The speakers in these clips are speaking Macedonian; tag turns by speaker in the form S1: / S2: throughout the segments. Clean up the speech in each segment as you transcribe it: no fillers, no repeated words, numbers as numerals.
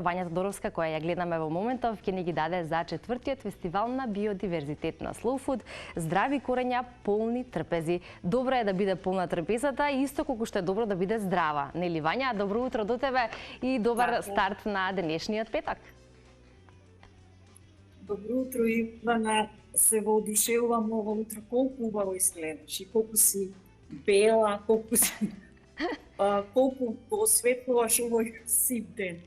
S1: Вања Тодоровска, која ја гледаме во моментов, ќе ни ги даде за 4-тиот фестивал на биодиверзитет на Slow Food, здрави корења, полни трпези. Добро е да биде полна трпезата, исто колку што е добро да биде здрава. Нели, Вања, добро утро до тебе и добар старт на денешниот петок.
S2: Добро утро, Ивана. Се воодушевувам ова утро, колку убаво изгледаш и колку си бела, колку го осветлуваш овој сив ден.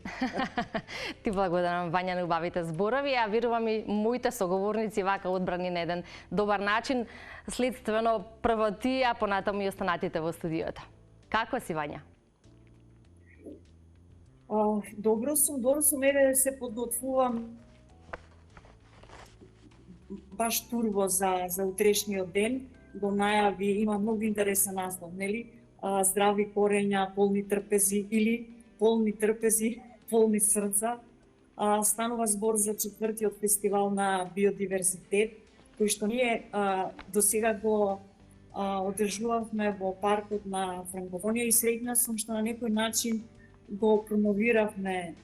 S1: Ти благодарам, Вања, на убавите зборови, а верувам и моите соговорници вака одбрани на еден добар начин, следствено прво ти, а понатаму и останатите во студиото. Како си, Вања?
S2: Добро сум, еве се подготвувам баш турбо за утрешниот ден, го најави, има многу интересен наслов, нели? Здрави корења, полни трпези или полни трпези, полни срца. Станува збор за 4-тиот фестивал на биодиверзитет, кој што ние до сега го одржувавме во паркот на Франкофонија и среќна сум што на некој начин го промовиравме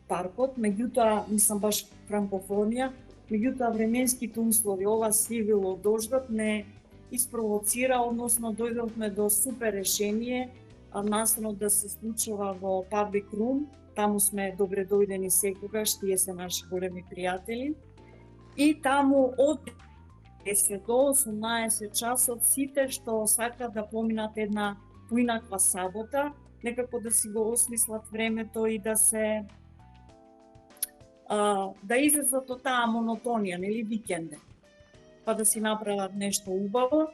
S2: паркот, меѓутоа мислам баш Франкофонија, меѓутоа временските услови, ова сивило, дождот не испровоцира, односно дојдовме до супер решение, настанот да се случува во Public Room, таму сме добре дојдени секогаш, тие се наши големи пријатели. И таму од 10 до 18 часот сите што сакаат да поминат една поинаква сабота, некако да си го осмислат времето и да се да излезат од таа монотонија, нели, викенде, па да си направат нешто убаво.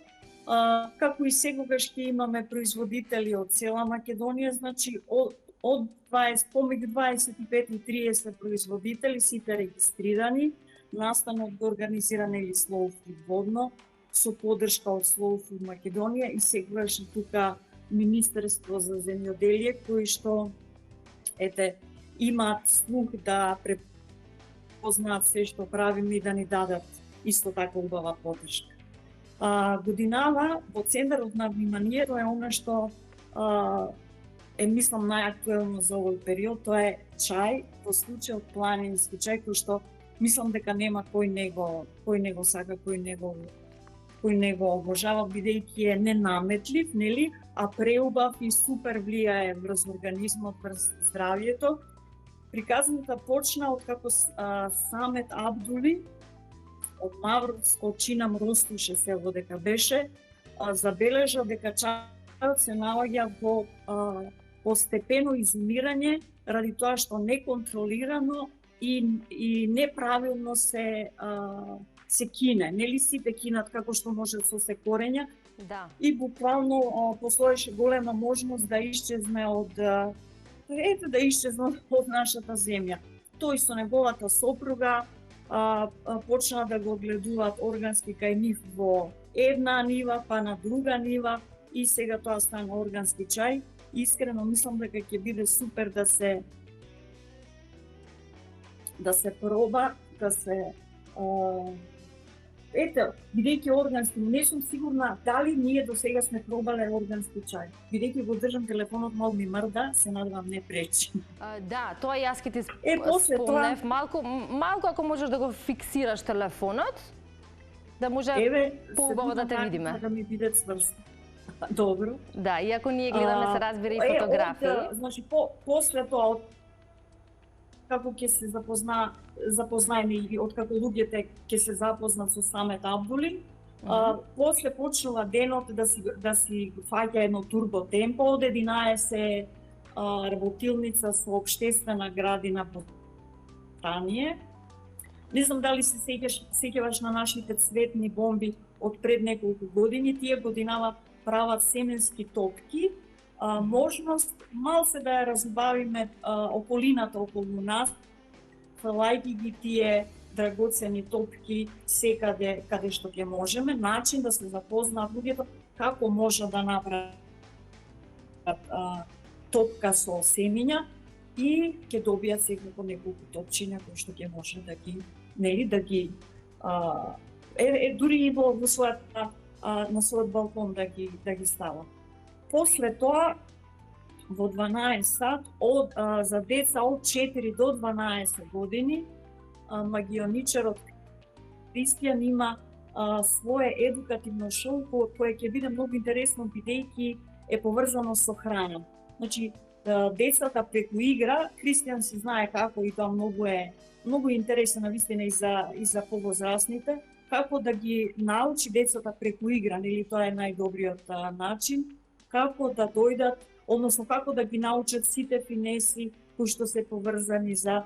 S2: Како и секогаш ќе имаме производители од цела Македонија, значи од 20, помеѓу 25 и 30 производители, сите регистрирани, настанот го организира нели Slow Food водно, со поддршка од Slow Food Македонија и секогаш и тука Министерство за земјоделие, кои што имаат слух да препознаат се што правиме и да ни дадат исто така убава поддршка. Годинава во центарот на вниманието е она што мислам најактуелно за овој период, тоа е чај, во случајот планински чај, кој што мислам дека нема кој него сака, кој него обожава, бидејќи е ненаметлив, нели, а преубав и супер влијае врз организмот, врз здравјето. Приказната почна од како Самет Абдули од Мавровско Чинам Ростуше село дека беше, забележа дека чајот се наоѓа во постепено изумирање ради тоа што неконтролирано и неправилно се кине. Нели сите кинат како што може со се корења.
S1: Да.
S2: И буквално постоеше голема можност да исчезне од нашата земја. Тој со неговата сопруга почна да го гледуваат органски кај нив во една нива, па на друга нива и сега тоа стана органски чај. Искрено мислам дека ќе биде супер да се проба, да се бидејќи органски, не сум сигурна дали ние до сега сме пробале органски чај. Бидејќи го држам телефонот, мал ми мрда, се надевам не пречи.
S1: Да, тоа и јас ќе ти спомнев малку ако можеш да го фиксираш телефонот, да може поубаво да те видиме.
S2: Да ми биде цврст. Добро.
S1: Да, иако ние гледаме се разбира и фотографии.
S2: Значи после тоа како ќе се запознаеме и откако луѓето ќе се запознат со Самет Абдули, после почнува денот да си фаќа едно турбо темпо од 11 работилница со општествена градина по Танје. Не знам дали се сеќаваш на нашите цветни бомби од пред неколку години, тие годинава прават семенски топки, можност малце да ја разбавиме околината околу нас, фрлајќи ги тие драгоцени топки секаде каде што ќе можеме, начин да се запознаат луѓето како може да направат топка со семиња и ќе добијат секако неколку топчиња кои што ќе може да ги дури и во својата на својот балкон да ги става. После тоа во 12 сат за деца од 4 до 12 години. Магионичарот Кристијан има свое едукативно шоу кое ќе биде многу интересно бидејќи е поврзано со храна. Значи, децата преку игра, Кристијан се знае како и тоа многу интересно навистина и за повозрасните, како да ги научи децата преку игра, нели тоа е најдобриот начин, како да дојдат, односно како да ги научат сите финеси кои што се поврзани за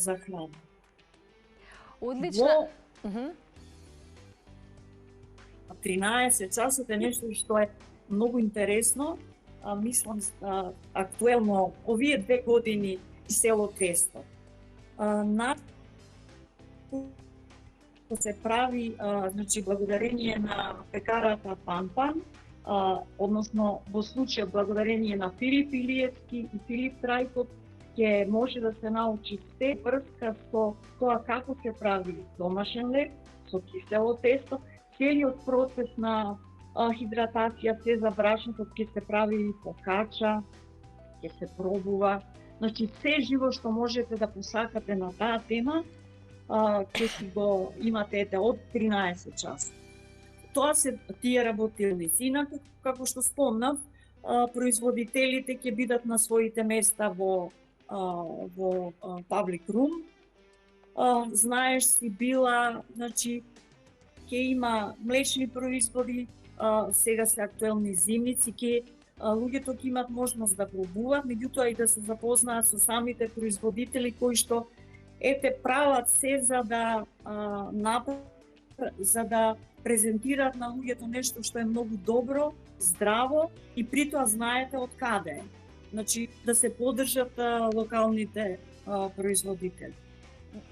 S2: храна.
S1: Одлично.
S2: 13 часот е нешто што е многу интересно. Мислам, актуелно овие 2 години село Тесто. Се прави, значи, благодарение на пекарата Пан-Пан, односно во случај благодарение на Филип Илиевски и Филип Трајков, ќе може да се научи се врска со тоа како се прави домашен леп, со кисело тесто, целиот процес на хидратација, се за брашното ќе се прави фокача, ќе се пробува. Значи, се живо што можете да посакате на таа тема, ќе си го имате од 13 часа. Тоа се тие работилници. Инаку, како што спомнав, производителите ќе бидат на своите места во Public Room. Знаеш си била, значи, ќе има млечни производи, сега се актуелни зимници, луѓето ќе имат можност да пробуваат, меѓутоа и да се запознаат со самите производители кои што прават се за да презентираат на луѓето нешто што е многу добро, здраво и притоа знаете од каде е. Значи, да се поддржат локалните производители.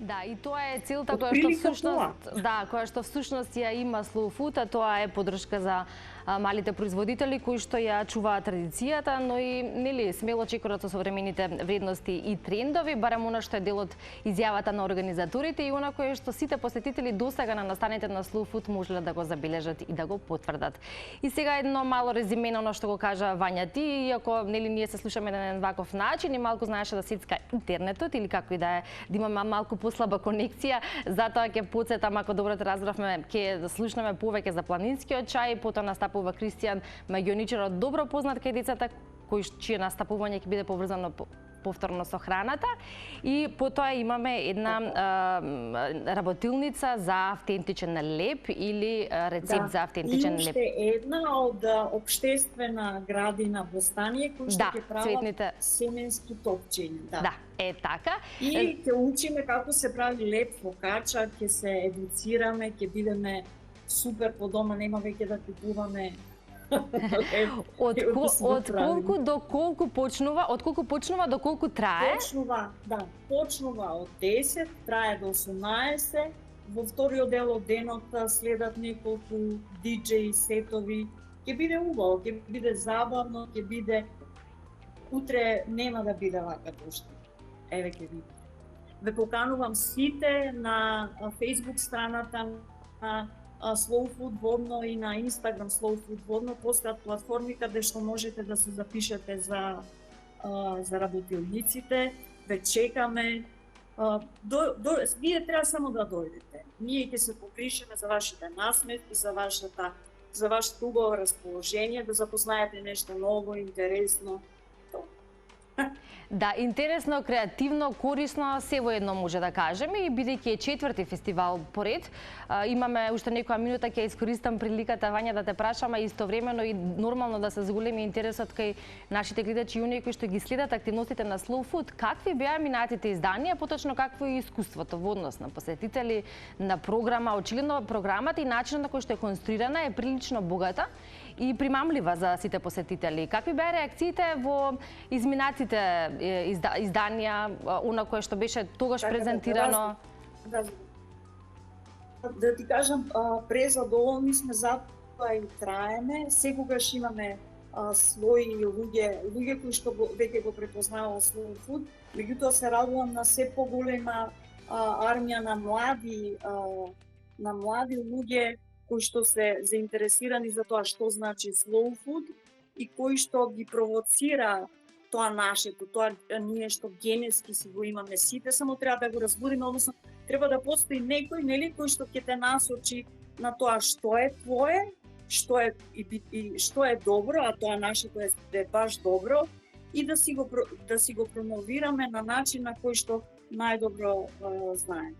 S1: Да, и тоа е целта која што всушност ја има Slow Food, а тоа е поддршка за малите производители кои што ја чуваат традицијата, но и нели смело чекорат со современите вредности и трендови, барем она што е дел од изјавата на организаторите и она кое што сите посетители досега на настаните на Slow Food можеле да го забележат и да го потврдат. И сега едно мало резиме на она што го кажа Вања ти, иако нели ние се слушаме на еден ваков начин и малку знаеше да сецка интернетот или како и да е, да имаме малку послаба конекција, затоа ќе потсетам, ако добро те разбравме, ќе слушнеме повеќе за планинскиот чај, потоа настапува Кристијан Магионичарот, добро познат кај децата, чие настапување ќе биде поврзано повторно со храната, и потоа имаме една работилница за автентичен леп или рецепт за автентичен леп.
S2: И уште една од општествена градина во Станје кој што ќе прават семенски топчења.
S1: Да, е така.
S2: И ќе учиме како се прави леп, фокача, ќе се едуцираме, ќе бидеме супер по дома, нема веќе да купуваме.
S1: Од колку до колку почнува, од колку почнува до колку трае?
S2: Почнува од 10, трае до 18. Во вториот дел од денот следат неколку диџеи сетови. Ќе биде убаво, ќе биде забавно, ќе биде утре нема да биде вака тошто. Еве ќе видите. Ве поканувам сите на Facebook страната на Slow Food водно и на Instagram Slow Food водно, постојат платформи каде што можете да се запишете за работилниците. Ве чекаме. Вие треба само да дојдете. Ние ќе се попришеме за вашите насмевки, за вашето убаво расположение, да запознаете нешто ново, интересно.
S1: Да, интересно, креативно, корисно, се во едно може да кажеме, и бидејќи е 4ти фестивал поред, имаме уште некоја минута, ќе искористам приликата, Вања, да те прашам, а истовремено и нормално да се зголеми интересот кај нашите гледачи и оние кои што ги следат активностите на Slow Food. Какви беа минатите изданија, поточно какво е искуството во однос на посетители, на програма? Очигледно програмата и начинот на кој што е конструирана е прилично богата и примамлива за сите посетители. Какви беа реакциите во изминатите изданија, она кое што беше тогаш презентирано?
S2: Да ти кажам, презадоволни сме, затоа и траеме. Секогаш имаме своји луѓе кои што веќе го препознаваа Slow Food, меѓутоа се радувам на се поголема армија на млади луѓе кои што се заинтересирани за тоа што значи Slow Food и кој што ги провоцира тоа нашето, тоа ние што генетски си го имаме сите, само треба да го разбудиме, односно треба да постои некој, нели, кој што ќе те насочи на тоа што е твое, што е добро, а тоа нашето е баш добро, и да си го промовираме на начин на кој што најдобро знаеме.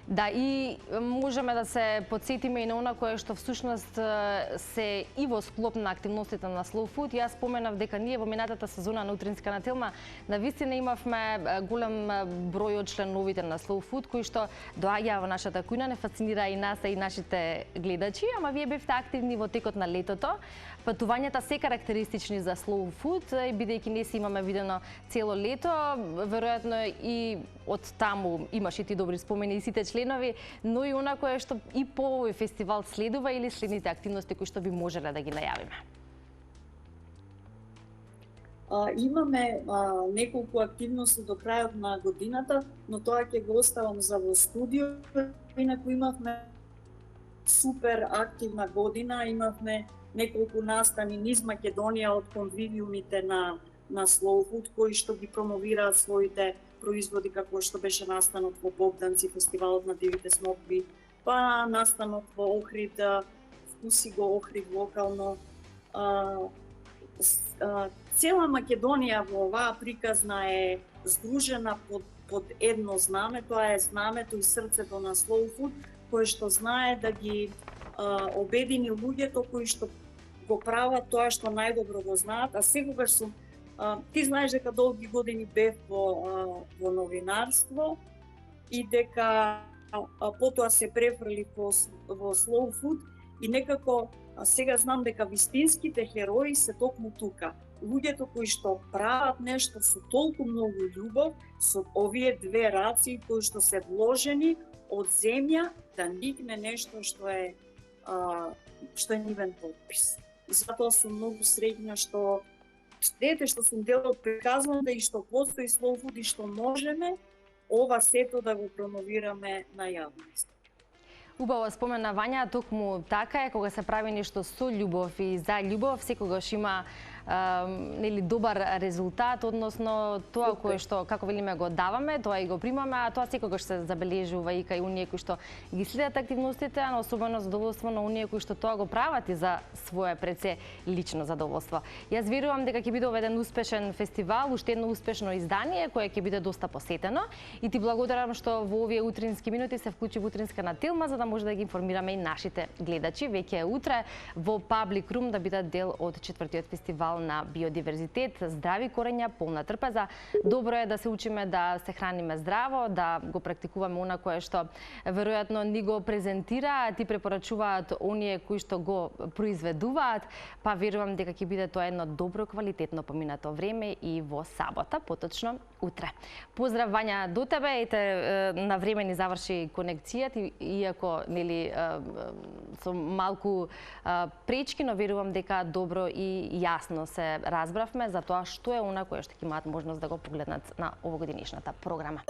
S1: Да, и можеме да се подсетиме и на она кое што всушност се и во склоп на активностите на Slow Food. Јас споменав дека ние во минатата сезона на Утринска на Телма навистина имавме голем број од членовите на Slow Food кои што доаѓаа во нашата кујна, не фасцинира и нас и нашите гледачи, ама вие бевте активни во текот на летото. Патувањата се карактеристични за Slow Food, бидејќи не си имаме видено цело лето, веројатно и од таму имаш и ти добри спомени и сите членови, но и она кое што и по овој фестивал следува или следните активности кои што би можеле да ги најавиме?
S2: Имаме неколку активности до крајот на годината, но тоа ќе го оставам за во студио. Инаку имавме супер активна година, имавме неколку настани низ Македонија од конвивиумите на Slow Food, кои што ги промовираат своите производи, како што беше настанот во Богданци, фестивалот на дивите смокви, па настанот во Охрид, Вкуси го Охрид локално. Цела Македонија во оваа приказна е здружена под едно знаме, тоа е знамето и срцето на Slow Food, кое што знае да ги обедини луѓето кои што го прават тоа што најдобро го знаат, а секогаш сум ти знаеш дека долги години бев во новинарство и дека потоа се префрлив во Slow Food и некако сега знам дека вистинските херои се токму тука. Луѓето кои што прават нешто со толку многу љубов, со овие две раци кои што се вложени од земја да никне нешто што е нивен подпис. И затоа сум многу среќна што сум дел од приказната и што постои Slow Food и што можеме ова сето да го промовираме на јавност.
S1: Убаво спомена Вања, токму така е, кога се прави нешто со љубов и за љубов, секогаш има нели добар резултат, односно тоа кое што како велиме го даваме, тоа и го примаме, а тоа секогаш се забележува и кај оние кои што ги следат активностите, а особено задоволство на оние кои што тоа го прават и за свое преце лично задоволство. Јас верувам дека ќе биде еден успешен фестивал, уште едно успешно издание кое ќе биде доста посетено и ти благодарам што во овие утрински минути се вклучи во Утринска на Телма за да може да ги информираме и нашите гледачи. Веќе е утре во Public Room да бидат дел од 4-тиот фестивал на биодиверзитет, здрави корења, полна трпеза. Добро е да се учиме да се храниме здраво, да го практикуваме она кое што веројатно ни го презентира, ти препорачуваат оние кои што го произведуваат, па верувам дека ќе биде тоа едно добро квалитетно поминато време и во сабота, поточно утре. Поздрав Вања до тебе, ете на време ни заврши конекцијата, иако нели со малку пречки, но верувам дека добро и јасно се разбравме за тоа што е она кое што ќе имаат можност да го погледнат на овогодинешната програма.